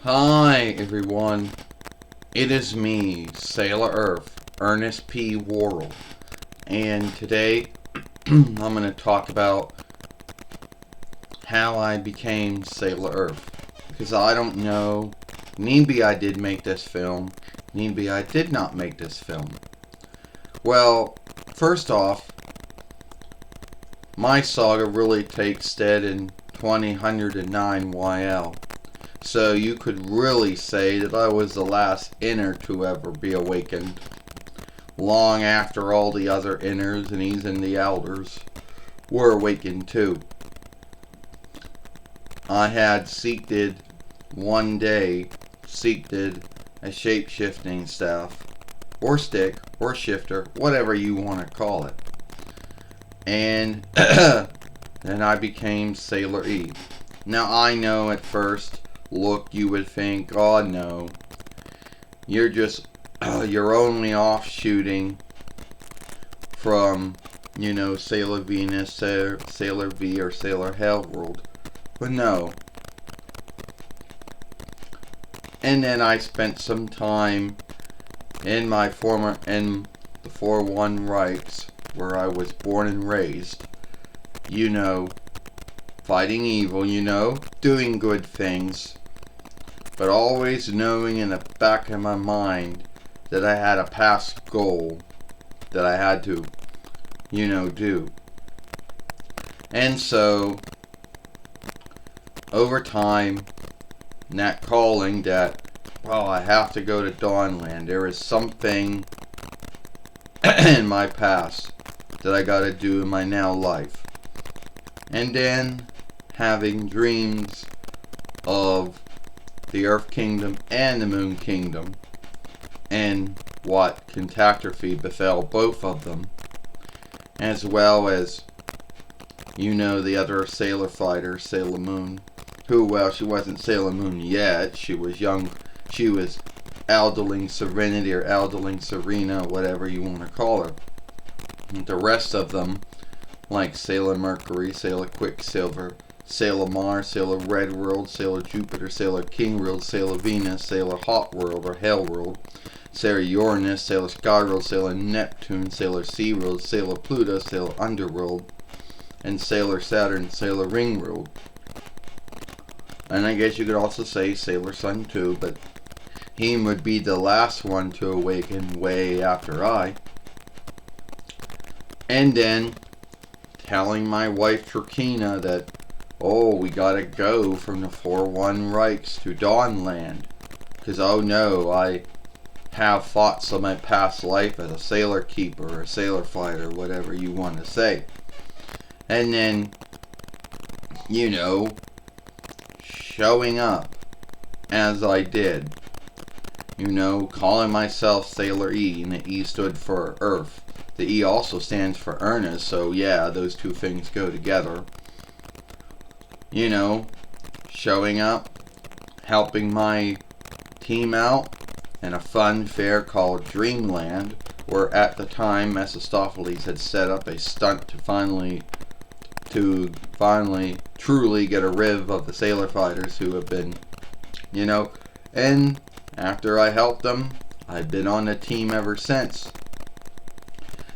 Hi everyone, it is me, Sailor Earth, Ernest P. Worrell, and today I'm going to talk about how I became Sailor Earth. Because I don't know, maybe I did make this film, maybe I did not make this film. Well, first off, my saga really takes stead in 2009 YL. So you could really say that I was the last inner to ever be awakened, long after all the other inners and even the elders were awakened too. I had seeked one day, seeked a shape-shifting staff, or stick, or shifter, whatever you want to call it. And then I became Sailor E. Now I know at first look, you would think, oh no, you're only offshooting from, Sailor Venus, Sailor V, or Sailor Hell World. But no. And then I spent some time in the 4-1 Reichs, where I was born and raised, fighting evil, doing good things, but always knowing in the back of my mind that I had a past goal that I had to, do. And so, over time, that calling that, I have to go to Dawnland. There is something in my past that I gotta do in my now life. And then, having dreams of the Earth Kingdom and the Moon Kingdom, and what catastrophe befell both of them, as well as, the other Sailor fighter, Sailor Moon, who, well, she wasn't Sailor Moon yet, she was young, she was Aldeling Serenity, or Aldeling Serena, whatever you want to call her. And the rest of them, like Sailor Mercury, Sailor Quicksilver, Sailor Mars, Sailor Red World, Sailor Jupiter, Sailor King World, Sailor Venus, Sailor Hot World or Hell World, Sailor Uranus, Sailor Sky World, Sailor Neptune, Sailor Sea World, Sailor Pluto, Sailor Underworld, and Sailor Saturn, Sailor Ring World. And I guess you could also say Sailor Sun too, but he would be the last one to awaken way after I. And then telling my wife Trakina that, we gotta go from the 4-1 Reichs to Dawnland. Because, oh no, I have thoughts of my past life as a sailor keeper or a sailor fighter, whatever you want to say. And then, showing up as I did. Calling myself Sailor E, and the E stood for Earth. The E also stands for Ernest, so yeah, those two things go together. Showing up, helping my team out in a fun fair called Dreamland, where at the time Mephistopheles had set up a stunt to finally truly get a rid of the sailor fighters who have been, and after I helped them, I've been on the team ever since.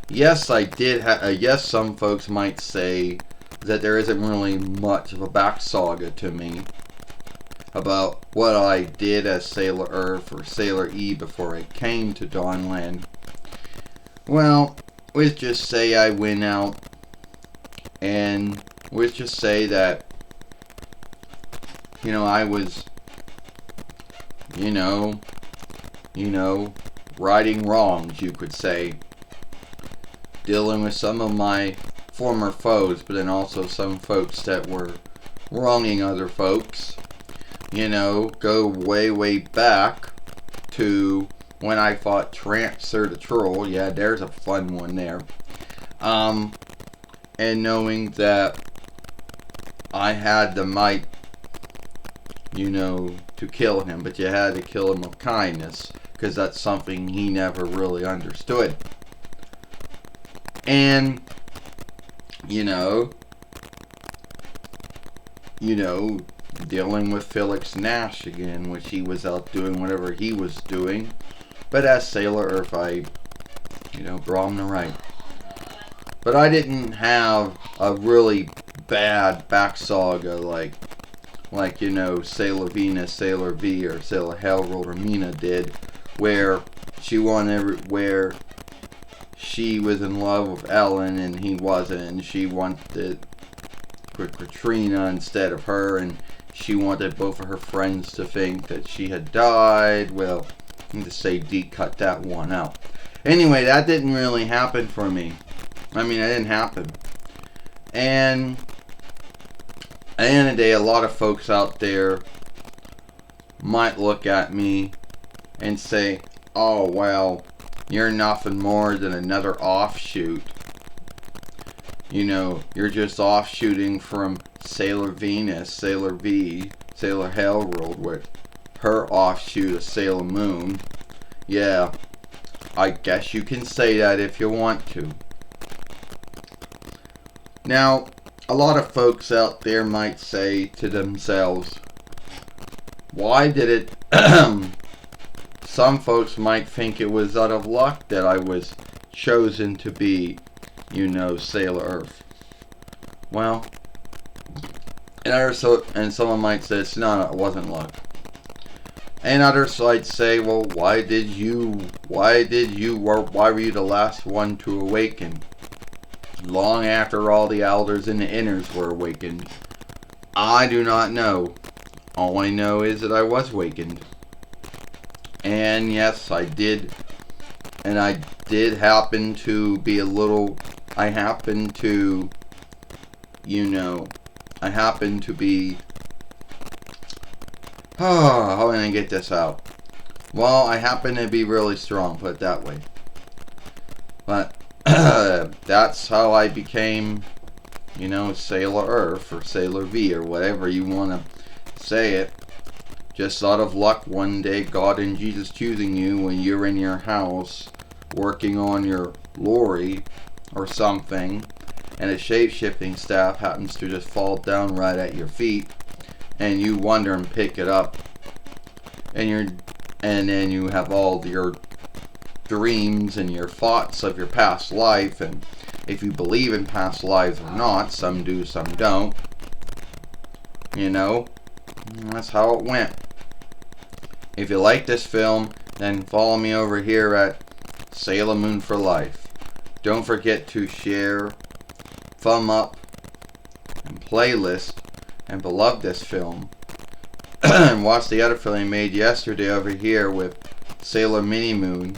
Yes, I did yes, some folks might say that there isn't really much of a back saga to me about what I did as Sailor Earth or Sailor E before I came to Dawnland. Well, let's just say I went out, and let's just say that, I was, righting wrongs, you could say, dealing with some of my former foes, but then also some folks that were wronging other folks. Go way back to when I fought Trancer the Troll. Yeah, there's a fun one there. And knowing that I had the might, to kill him, but you had to kill him with kindness, because that's something he never really understood. And, dealing with Felix Nash again, which he was out doing whatever he was doing. But as Sailor Earth, I, brought him to right. But I didn't have a really bad back saga like Sailor Venus, Sailor V, or Sailor Hellworld, or Mina did, where she was in love with Ellen and he wasn't, and she wanted with Katrina instead of her, and she wanted both of her friends to think that she had died. Well, I need to say D cut that one out. Anyway, that didn't really happen for me. I mean, it didn't happen. And at the end of the day, a lot of folks out there might look at me and say, oh, well, you're nothing more than another offshoot. You're just offshooting from Sailor Venus, Sailor V, Sailor Hellworld, with her offshoot of Sailor Moon. Yeah, I guess you can say that if you want to. Now, a lot of folks out there might say to themselves, why did it... Some folks might think it was out of luck that I was chosen to be, Sailor Earth. Well, and someone might say, no, it wasn't luck. And others might say, well, why were you the last one to awaken? Long after all the elders and the inners were awakened. I do not know. All I know is that I was awakened. And yes, I did. And I did happen to be I happened to be... how am I going to get this out? Well, I happen to be really strong, put it that way. But that's how I became, Sailor Earth, or Sailor V, or whatever you want to say it. Just out of luck, one day, God and Jesus choosing you when you're in your house, working on your lorry, or something, and a shape-shifting staff happens to just fall down right at your feet, and you wonder and pick it up, and then you have all your dreams and your thoughts of your past life, and if you believe in past lives or not, some do, some don't, that's how it went. If you like this film, then follow me over here at Sailor Moon for Life. Don't forget to share, thumb up, and playlist, and beloved this film. And watch the other film I made yesterday over here with Sailor Mini Moon,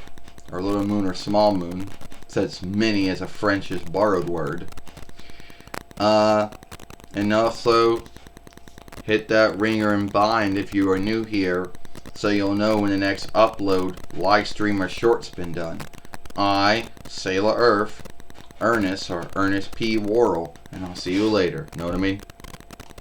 or Little Moon, or Small Moon, since mini is a Frenchish borrowed word. And also hit that ringer and bind if you are new here, so you'll know when the next upload, live stream, or short's been done. I, Sailor Earth, Ernest, or Ernest P. Worrell, and I'll see you later. Know what I mean?